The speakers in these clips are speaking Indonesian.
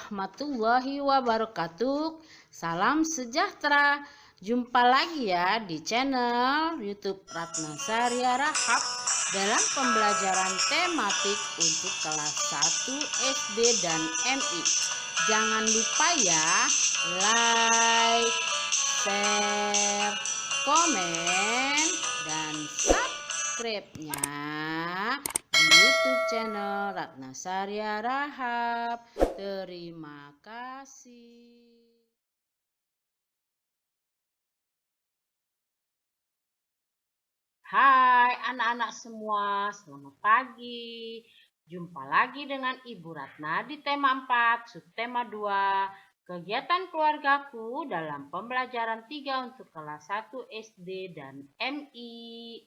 warahmatullahi wabarakatuh. Salam sejahtera. Jumpa lagi ya di channel YouTube Ratna Saria Rahab dalam pembelajaran tematik untuk kelas 1 SD dan MI. Jangan lupa ya, like, share, komen, dan subscribe-nya di YouTube channel Ratna Saria Rahab. Terima kasih. Hai anak-anak semua, selamat pagi. Jumpa lagi dengan Ibu Ratna di tema 4, subtema 2, kegiatan keluargaku dalam pembelajaran 3 untuk kelas 1 SD dan MI.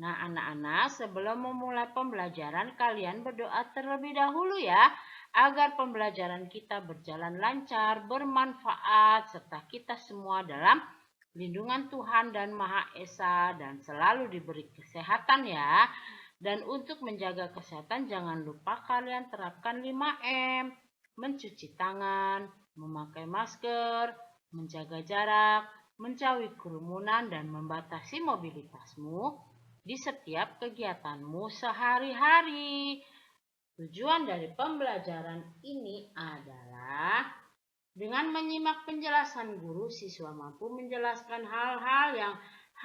Nah anak-anak, sebelum memulai pembelajaran kalian berdoa terlebih dahulu ya, agar pembelajaran kita berjalan lancar, bermanfaat, serta kita semua dalam lindungan Tuhan dan Maha Esa dan selalu diberi kesehatan ya. Dan untuk menjaga kesehatan jangan lupa kalian terapkan 5M. Mencuci tangan, memakai masker, menjaga jarak, menjauhi kerumunan dan membatasi mobilitasmu di setiap kegiatanmu sehari-hari. Tujuan dari pembelajaran ini adalah dengan menyimak penjelasan guru, siswa mampu menjelaskan hal-hal yang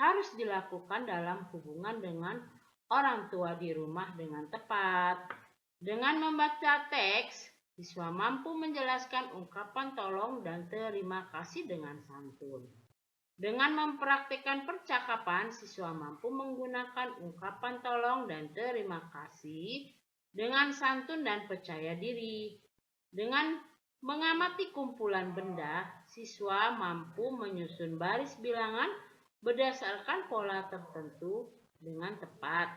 harus dilakukan dalam hubungan dengan orang tua di rumah dengan tepat. Dengan membaca teks, siswa mampu menjelaskan ungkapan tolong dan terima kasih dengan santun. Dengan mempraktikkan percakapan, siswa mampu menggunakan ungkapan tolong dan terima kasih dengan santun dan percaya diri. Dengan mengamati kumpulan benda, siswa mampu menyusun baris bilangan berdasarkan pola tertentu dengan tepat.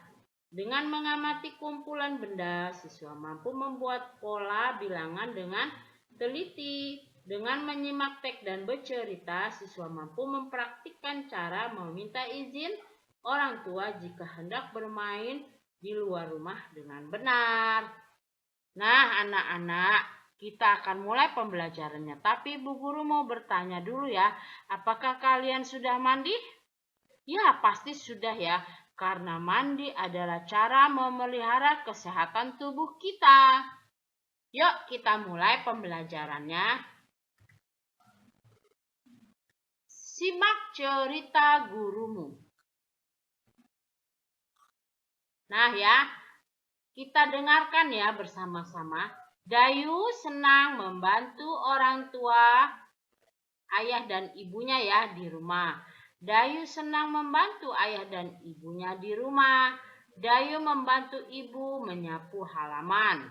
Dengan mengamati kumpulan benda, siswa mampu membuat pola bilangan dengan teliti. Dengan menyimak teks dan bercerita, siswa mampu mempraktikkan cara meminta izin orang tua jika hendak bermain di luar rumah dengan benar. Nah, anak-anak, kita akan mulai pembelajarannya. Tapi Bu Guru mau bertanya dulu ya, apakah kalian sudah mandi? Ya, pasti sudah ya, karena mandi adalah cara memelihara kesehatan tubuh kita. Yuk, kita mulai pembelajarannya. Simak cerita gurumu. Nah ya, kita dengarkan ya bersama-sama. Dayu senang membantu orang tua, ayah dan ibunya ya di rumah. Dayu senang membantu ayah dan ibunya di rumah. Dayu membantu ibu menyapu halaman.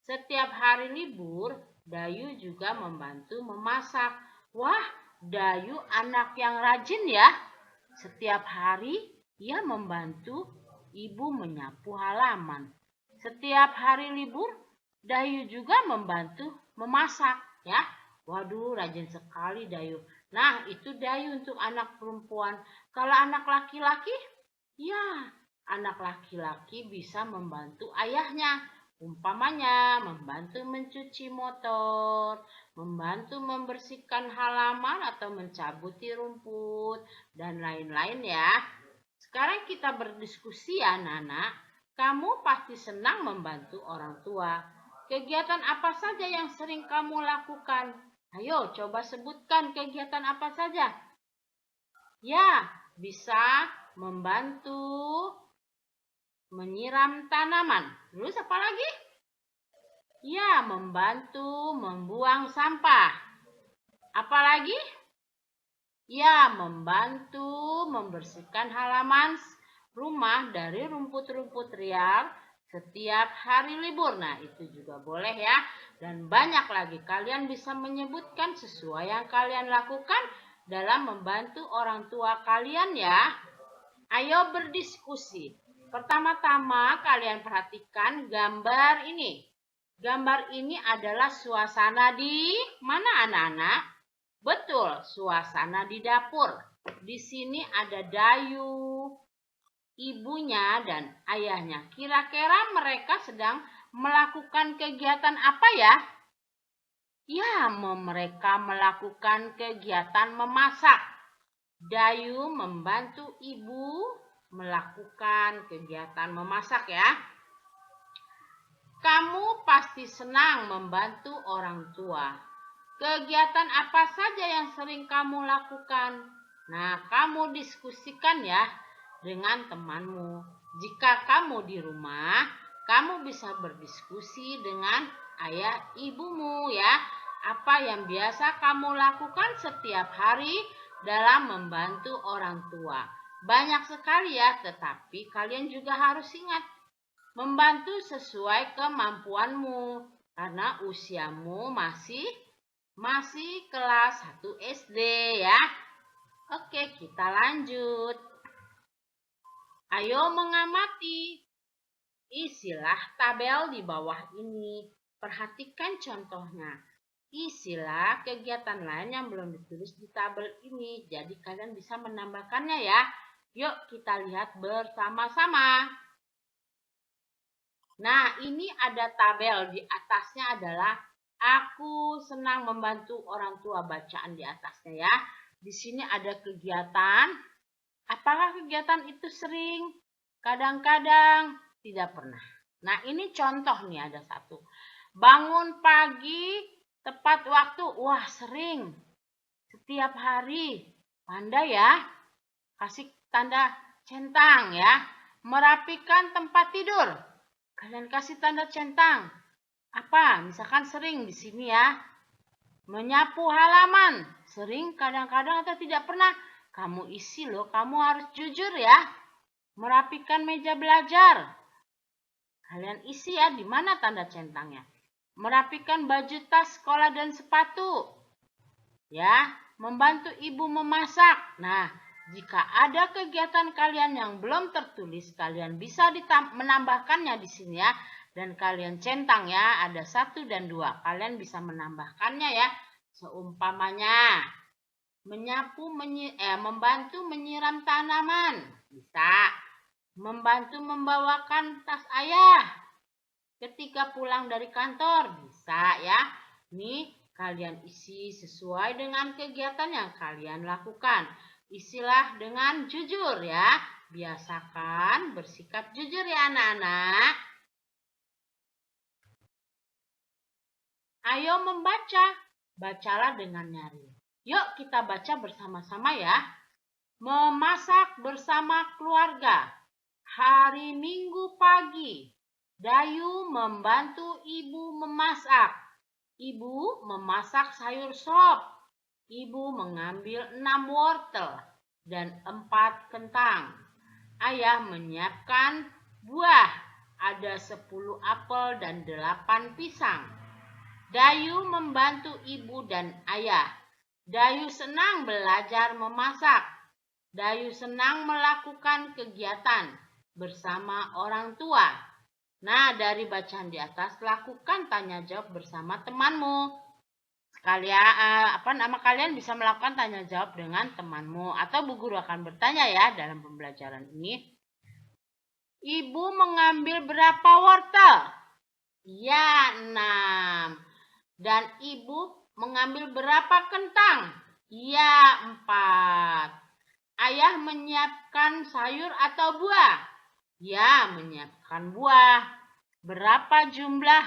Setiap hari libur, Dayu juga membantu memasak. Wah, Dayu anak yang rajin ya. Setiap hari ia membantu ibu menyapu halaman. Setiap hari libur, Dayu juga membantu memasak ya. Waduh, rajin sekali Dayu. Nah, itu Dayu untuk anak perempuan. Kalau anak laki-laki, ya, anak laki-laki bisa membantu ayahnya. Umpamanya, membantu mencuci motor, membantu membersihkan halaman atau mencabuti rumput, dan lain-lain ya. Sekarang kita berdiskusi ya, anak-anak. Kamu pasti senang membantu orang tua. Kegiatan apa saja yang sering kamu lakukan? Ayo, coba sebutkan kegiatan apa saja. Ya, bisa membantu menyiram tanaman. Terus apa lagi? Ya, membantu membuang sampah. Apalagi? Ya, membantu membersihkan halaman rumah dari rumput-rumput liar setiap hari libur. Nah, itu juga boleh ya. Dan banyak lagi. Kalian bisa menyebutkan sesuai yang kalian lakukan dalam membantu orang tua kalian ya. Ayo berdiskusi. Pertama-tama kalian perhatikan gambar ini. Gambar ini adalah suasana di mana anak-anak? Betul, suasana di dapur. Di sini ada Dayu, ibunya dan ayahnya. Kira-kira mereka sedang melakukan kegiatan apa ya? Ya, mereka melakukan kegiatan memasak. Dayu membantu ibu melakukan kegiatan memasak ya. Kamu pasti senang membantu orang tua. Kegiatan apa saja yang sering kamu lakukan? Nah, kamu diskusikan ya dengan temanmu. Jika kamu di rumah, kamu bisa berdiskusi dengan ayah ibumu ya. Apa yang biasa kamu lakukan setiap hari dalam membantu orang tua? Banyak sekali ya, tetapi kalian juga harus ingat membantu sesuai kemampuanmu karena usiamu masih kelas 1 SD ya. Oke, kita lanjut. Ayo mengamati. Isilah tabel di bawah ini. Perhatikan contohnya. Isilah kegiatan lain yang belum ditulis di tabel ini. Jadi kalian bisa menambahkannya ya. Yuk kita lihat bersama-sama. Nah, ini ada tabel. Di atasnya adalah aku senang membantu orang tua, bacaan di atasnya ya. Di sini ada kegiatan. Apakah kegiatan itu sering? Kadang-kadang tidak pernah. Nah, ini contoh nih ada satu. Bangun pagi tepat waktu. Wah, sering. Setiap hari. Pandai ya. Kasih tanda centang ya. Merapikan tempat tidur. Kalian kasih tanda centang. Apa? Misalkan sering di sini ya. Menyapu halaman. Sering, kadang-kadang atau tidak pernah. Kamu isi loh. Kamu harus jujur ya. Merapikan meja belajar. Kalian isi ya. Di mana tanda centangnya? Merapikan baju tas sekolah dan sepatu. Ya. Membantu ibu memasak. Nah, jika ada kegiatan kalian yang belum tertulis, kalian bisa menambahkannya di sini ya. Dan kalian centang ya, ada 1 dan 2. Kalian bisa menambahkannya ya. Seumpamanya, membantu menyiram tanaman. Bisa. Membantu membawakan tas ayah ketika pulang dari kantor. Bisa ya. Ini kalian isi sesuai dengan kegiatan yang kalian lakukan. Isilah dengan jujur ya. Biasakan bersikap jujur ya anak-anak. Ayo membaca. Bacalah dengan nyari. Yuk kita baca bersama-sama ya. Memasak bersama keluarga. Hari Minggu pagi. Dayu membantu ibu memasak. Ibu memasak sayur sop. Ibu mengambil 6 wortel dan 4 kentang. Ayah menyiapkan buah. Ada 10 apel dan 8 pisang. Dayu membantu ibu dan ayah. Dayu senang belajar memasak. Dayu senang melakukan kegiatan bersama orang tua. Nah, dari bacaan di atas, lakukan tanya jawab bersama temanmu. Kalian bisa melakukan tanya jawab dengan temanmu atau bu guru akan bertanya ya dalam pembelajaran ini. Ibu mengambil berapa wortel? Ya, 6. Dan ibu mengambil berapa kentang? Ya, 4. Ayah menyiapkan sayur atau buah? Ya, menyiapkan buah. Berapa jumlah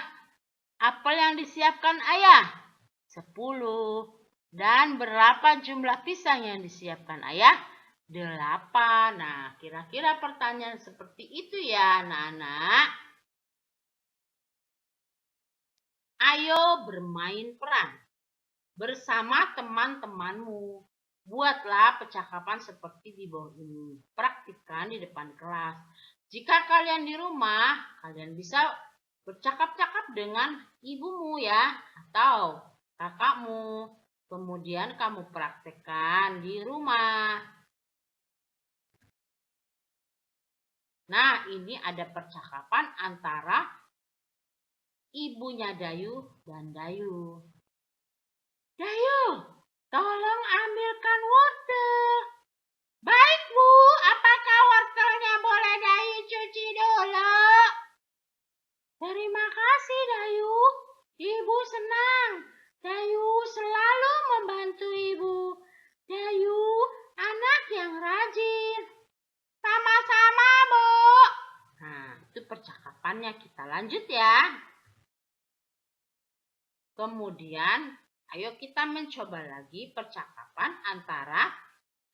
apel yang disiapkan ayah? 10. Dan berapa jumlah pisang yang disiapkan ayah? 8. Nah, kira-kira pertanyaan seperti itu ya anak-anak. Ayo bermain peran bersama teman-temanmu. Buatlah percakapan seperti di bawah ini. Praktikkan di depan kelas. Jika kalian di rumah, kalian bisa bercakap-cakap dengan ibumu ya, atau kakakmu. Kemudian kamu praktekkan di rumah. Nah, ini ada percakapan antara ibunya Dayu dan Dayu. Dayu, tolong ambilkan wortel. Baik, Bu. Apakah wortelnya boleh Dayu cuci dulu? Terima kasih, Dayu. Ibu senang. bilangannya. Kita lanjut ya. Kemudian, ayo kita mencoba lagi percakapan antara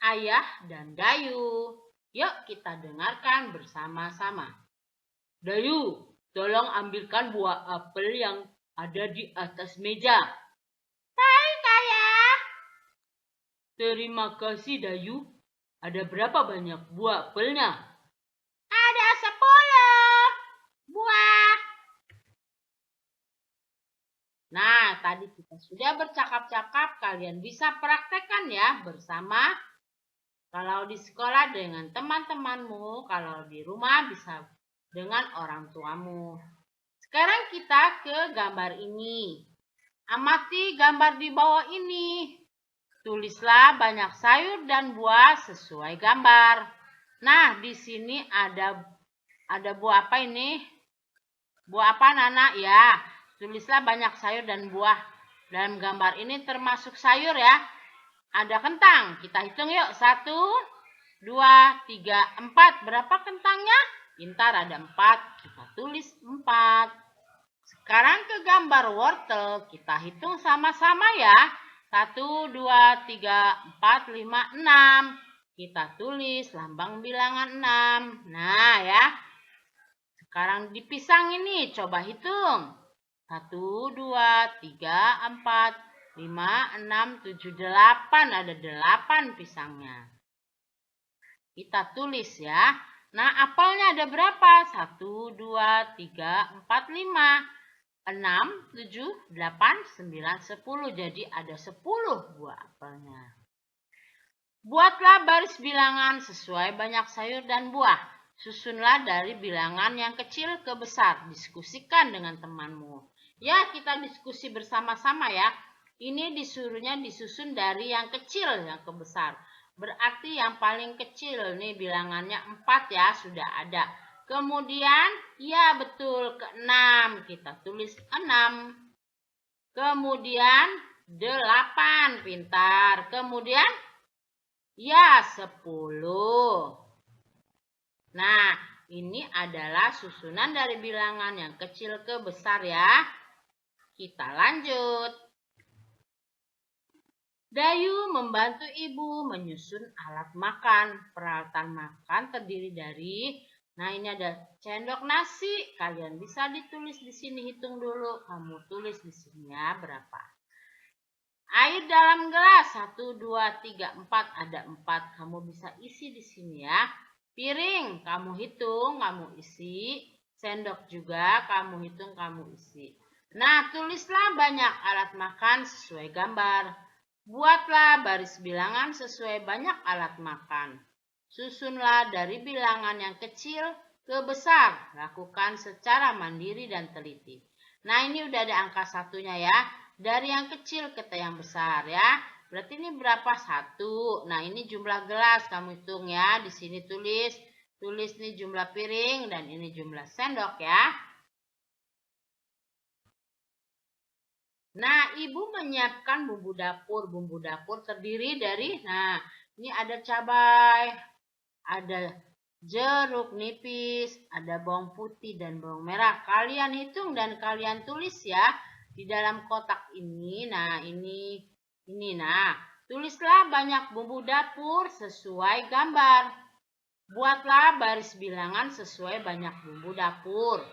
Ayah dan Dayu. Yuk kita dengarkan bersama-sama. Dayu, tolong ambilkan buah apel yang ada di atas meja. Baik, Ayah. Terima kasih, Dayu. Ada berapa banyak buah apelnya? Ada 10 buah. Nah, tadi kita sudah bercakap-cakap, kalian bisa praktekkan ya bersama. Kalau di sekolah dengan teman-temanmu, kalau di rumah bisa dengan orang tuamu. Sekarang kita ke gambar ini. Amati gambar di bawah ini. Tulislah banyak sayur dan buah sesuai gambar. Nah, di sini ada buah apa ini? Buah apa, Nana? Ya. Tulislah banyak sayur dan buah. Dalam gambar ini termasuk sayur ya. Ada kentang. Kita hitung yuk. 1, 2, 3, 4. Berapa kentangnya? Pintar, ada 4. Kita tulis 4. Sekarang ke gambar wortel. Kita hitung sama-sama ya. 1, 2, 3, 4, 5, 6. Kita tulis lambang bilangan 6. Nah ya. Sekarang di pisang ini. Coba hitung. 1, 2, 3, 4, 5, 6, 7, 8. Ada 8 pisangnya. Kita tulis ya. Nah, apelnya ada berapa? 1, 2, 3, 4, 5, 6, 7, 8, 9, 10. Jadi ada 10 buah apelnya. Buatlah baris bilangan sesuai banyak sayur dan buah. Susunlah dari bilangan yang kecil ke besar. Diskusikan dengan temanmu. Ya, kita diskusi bersama-sama ya. Ini disuruhnya disusun dari yang kecil yang ke besar. Berarti yang paling kecil nih bilangannya 4 ya, sudah ada. Kemudian, ya betul, ke 6. Kita tulis 6. Kemudian, 8. Pintar. Kemudian, ya 10. Nah, ini adalah susunan dari bilangan yang kecil ke besar ya. Kita lanjut. Dayu membantu ibu menyusun alat makan. Peralatan makan terdiri dari, nah ini ada sendok nasi. Kalian bisa ditulis di sini, hitung dulu. Kamu tulis di sini ya berapa. Air dalam gelas 1, 2, 3, 4. Ada 4. Kamu bisa isi di sini ya. Piring kamu hitung, kamu isi. Sendok juga kamu hitung, kamu isi. Nah, tulislah banyak alat makan sesuai gambar. Buatlah baris bilangan sesuai banyak alat makan. Susunlah dari bilangan yang kecil ke besar. Lakukan secara mandiri dan teliti. Nah, ini udah ada angka satunya ya. Dari yang kecil ke yang besar ya. Berarti ini berapa? 1. Nah, ini jumlah gelas kamu hitung ya. Di sini tulis nih jumlah piring dan ini jumlah sendok ya. Nah, ibu menyiapkan bumbu dapur. Bumbu dapur terdiri dari, nah, ini ada cabai, ada jeruk nipis, ada bawang putih dan bawang merah. Kalian hitung dan kalian tulis ya di dalam kotak ini. Nah, ini. Nah, tulislah banyak bumbu dapur sesuai gambar. Buatlah baris bilangan sesuai banyak bumbu dapur.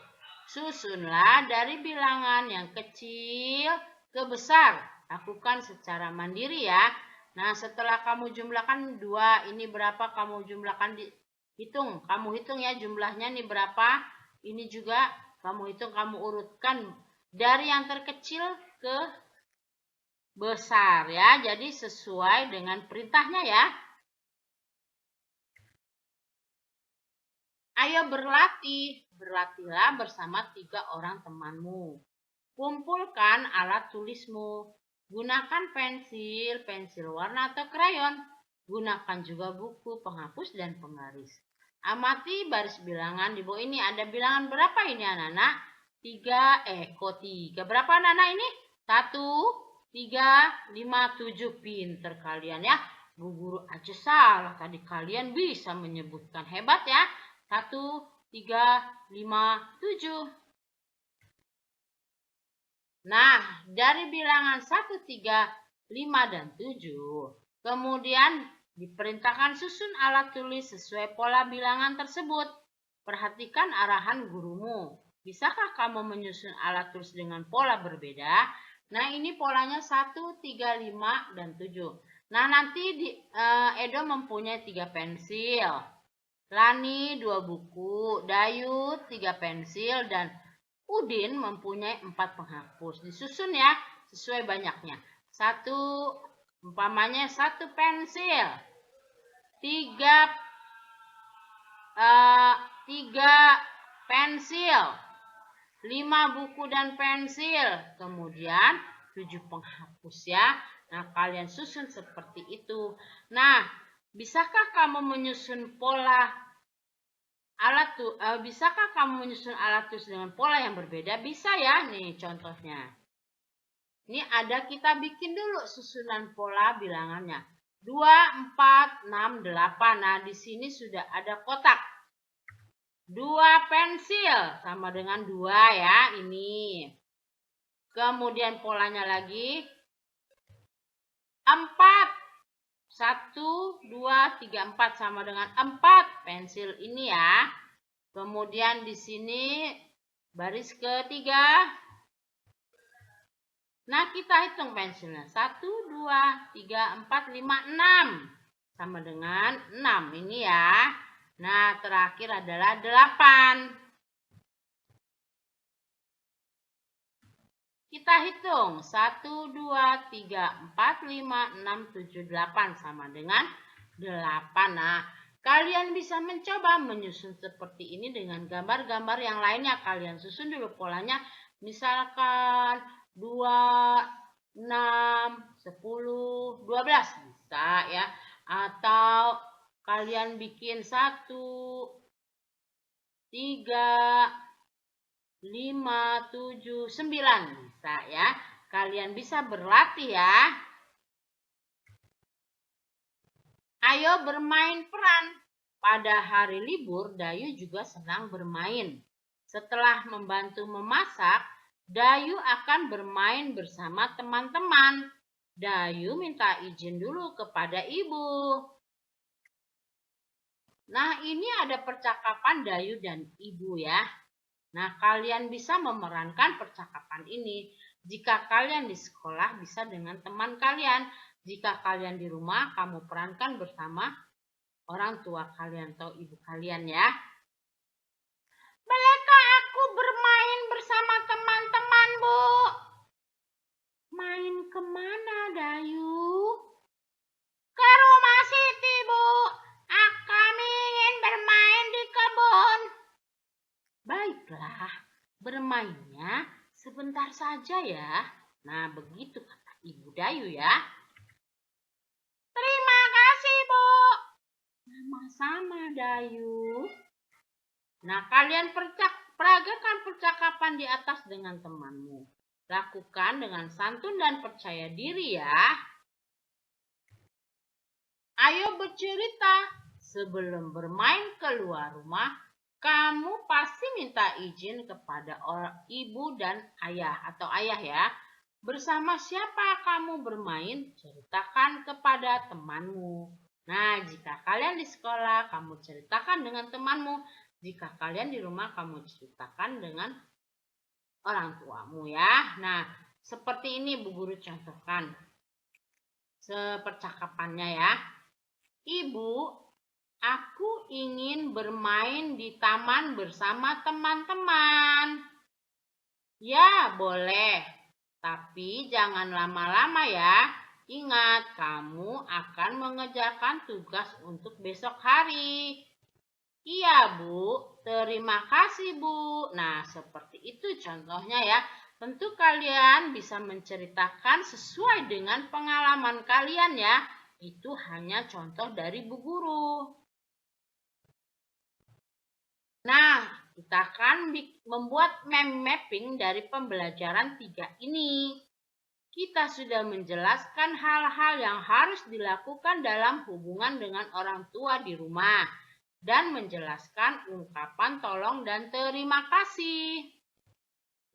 Susunlah dari bilangan yang kecil ke besar. Lakukan secara mandiri ya. Nah, setelah kamu jumlahkan 2, ini berapa kamu jumlahkan, hitung. Kamu hitung ya jumlahnya nih berapa. Ini juga kamu hitung, kamu urutkan dari yang terkecil ke besar ya. Jadi sesuai dengan perintahnya ya. Ayo berlatih. Berlatihlah bersama 3 orang temanmu. Kumpulkan alat tulismu. Gunakan pensil warna atau krayon. Gunakan juga buku, penghapus, dan penggaris. Amati baris bilangan di bawah ini. Ada bilangan berapa ini anak-anak? 3. Berapa anak-anak ini? 1, 3, 5, 7. Pinter kalian ya. Bu guru aja salah. Tadi kalian bisa menyebutkan. Hebat ya. 1, 3, 5, 7. Nah, dari bilangan 1, 3, 5, dan 7, kemudian diperintahkan susun alat tulis sesuai pola bilangan tersebut. Perhatikan arahan gurumu. Bisakah kamu menyusun alat tulis dengan pola berbeda? Nah, ini polanya 1, 3, 5, dan 7. Nah, nanti Edo mempunyai 3 pensil. Lani 2 buku, Dayu 3 pensil, dan Udin mempunyai 4 penghapus. Disusun ya, sesuai banyaknya. Umpamanya 1 pensil. 3 pensil. 5 buku dan pensil. Kemudian 7 penghapus ya. Nah, kalian susun seperti itu. Nah, bisakah kamu menyusun bisakah kamu menyusun alat tulis dengan pola yang berbeda? Bisa ya, nih contohnya. Ini kita bikin dulu susunan pola bilangannya. 2, 4, 6, 8. Nah, di sini sudah ada kotak. 2 pensil sama dengan 2 ya, ini. Kemudian polanya lagi 4. 1, 2, 3, 4 sama dengan 4 pensil ini ya. Kemudian di sini baris ketiga. Nah, kita hitung pensilnya. 1, 2, 3, 4, 5, 6. Sama dengan 6 ini ya. Nah, terakhir adalah 8. Kita hitung 1, 2, 3, 4, 5, 6, 7, 8 sama dengan 8. Nah, kalian bisa mencoba menyusun seperti ini dengan gambar-gambar yang lainnya. Kalian susun dulu polanya. Misalkan 2, 6, 10, 12 bisa ya. Atau kalian bikin 1, 3, 5, 7, 9 bisa ya. Kalian bisa berlatih ya. Ayo bermain peran. Pada hari libur, Dayu juga senang bermain. Setelah membantu memasak, Dayu akan bermain bersama teman-teman. Dayu minta izin dulu kepada ibu. Nah, ini ada percakapan Dayu dan ibu ya. Nah, kalian bisa memerankan percakapan ini. Jika kalian di sekolah, bisa dengan teman kalian. Jika kalian di rumah, kamu perankan bersama orang tua kalian atau ibu kalian ya. Bolehkah aku bermain bersama teman-teman, Bu? Main kemana, Dayu? Ke rumah Siti, Bu. Kami ingin bermain di kebun. Baiklah, bermainnya sebentar saja ya. Nah, begitu kata Ibu Dayu ya. Terima kasih, Bu. Sama-sama, Dayu. Nah, kalian peragakan percakapan di atas dengan temanmu. Lakukan dengan santun dan percaya diri ya. Ayo bercerita. Sebelum bermain keluar rumah, kamu pasti minta izin kepada ibu dan ayah atau ayah ya. Bersama siapa kamu bermain, ceritakan kepada temanmu. Nah, jika kalian di sekolah, kamu ceritakan dengan temanmu. Jika kalian di rumah, kamu ceritakan dengan orang tuamu ya. Nah, seperti ini Bu Guru contohkan percakapannya ya. Ibu, aku ingin bermain di taman bersama teman-teman. Ya, boleh. Tapi jangan lama-lama ya. Ingat, kamu akan mengerjakan tugas untuk besok hari. Iya, Bu. Terima kasih, Bu. Nah, seperti itu contohnya ya. Tentu kalian bisa menceritakan sesuai dengan pengalaman kalian ya. Itu hanya contoh dari Bu Guru. Nah, kita akan membuat mapping dari pembelajaran 3 ini. Kita sudah menjelaskan hal-hal yang harus dilakukan dalam hubungan dengan orang tua di rumah. dan menjelaskan ungkapan tolong dan terima kasih.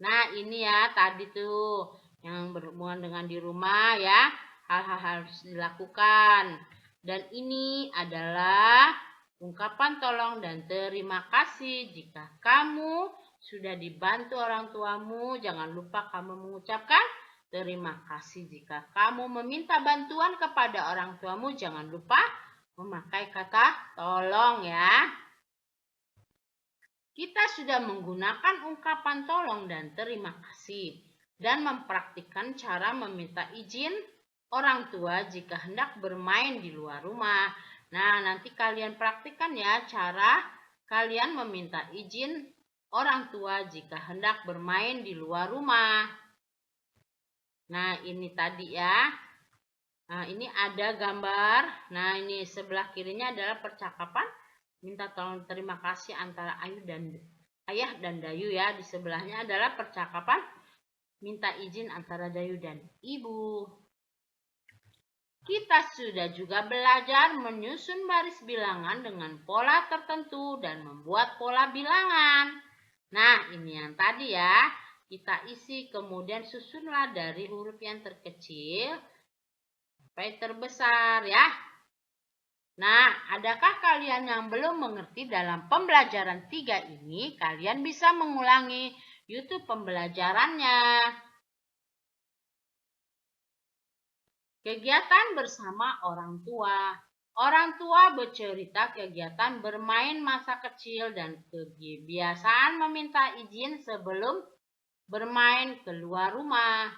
Nah, ini ya tadi tuh yang berhubungan dengan di rumah ya, hal-hal harus dilakukan. Dan ini adalah ungkapan tolong dan terima kasih. Jika kamu sudah dibantu orang tuamu, jangan lupa kamu mengucapkan terima kasih. Jika kamu meminta bantuan kepada orang tuamu, jangan lupa memakai kata tolong ya. Kita sudah menggunakan ungkapan tolong dan terima kasih dan mempraktikkan cara meminta izin orang tua jika hendak bermain di luar rumah. Nah, nanti kalian praktikkan ya cara kalian meminta izin orang tua jika hendak bermain di luar rumah. Nah, ini tadi ya. Nah, ini ada gambar. Nah, ini sebelah kirinya adalah percakapan minta tolong terima kasih antara ayah dan Dayu ya. Di sebelahnya adalah percakapan minta izin antara Dayu dan ibu. Kita sudah juga belajar menyusun baris bilangan dengan pola tertentu dan membuat pola bilangan. Nah, ini yang tadi ya. Kita isi kemudian susunlah dari huruf yang terkecil sampai terbesar ya. Nah, adakah kalian yang belum mengerti dalam pembelajaran 3 ini? Kalian bisa mengulangi YouTube pembelajarannya. Kegiatan bersama orang tua. Orang tua bercerita kegiatan bermain masa kecil dan kebiasaan meminta izin sebelum bermain keluar rumah.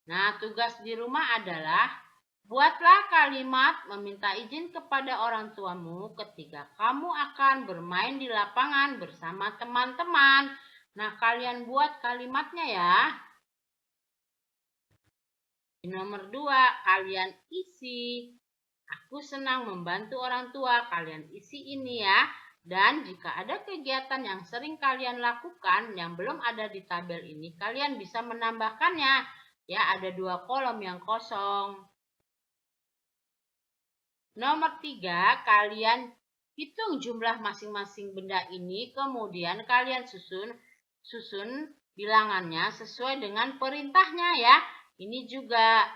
Nah, tugas di rumah adalah buatlah kalimat meminta izin kepada orang tuamu ketika kamu akan bermain di lapangan bersama teman-teman. Nah, kalian buat kalimatnya ya. Nomor 2, kalian isi. Aku senang membantu orang tua. Kalian isi ini ya. Dan jika ada kegiatan yang sering kalian lakukan yang belum ada di tabel ini, kalian bisa menambahkannya. Ya, ada 2 kolom yang kosong. Nomor 3, kalian hitung jumlah masing-masing benda ini, kemudian kalian susun bilangannya sesuai dengan perintahnya ya. Ini juga.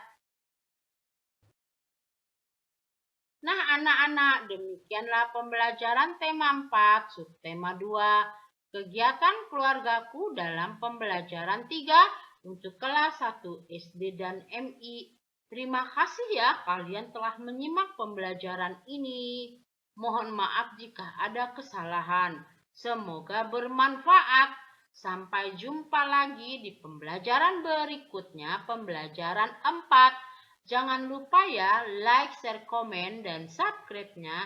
Nah, anak-anak, demikianlah pembelajaran tema 4, subtema 2, kegiatan keluargaku dalam pembelajaran 3 untuk kelas 1 SD dan MI. Terima kasih ya kalian telah menyimak pembelajaran ini. Mohon maaf jika ada kesalahan. Semoga bermanfaat. Sampai jumpa lagi di pembelajaran berikutnya, pembelajaran 4. Jangan lupa ya like, share, komen, dan subscribe-nya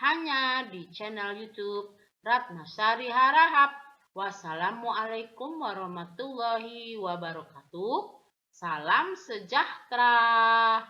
hanya di channel YouTube Ratnasari Harahap. Wassalamualaikum warahmatullahi wabarakatuh. Salam sejahtera.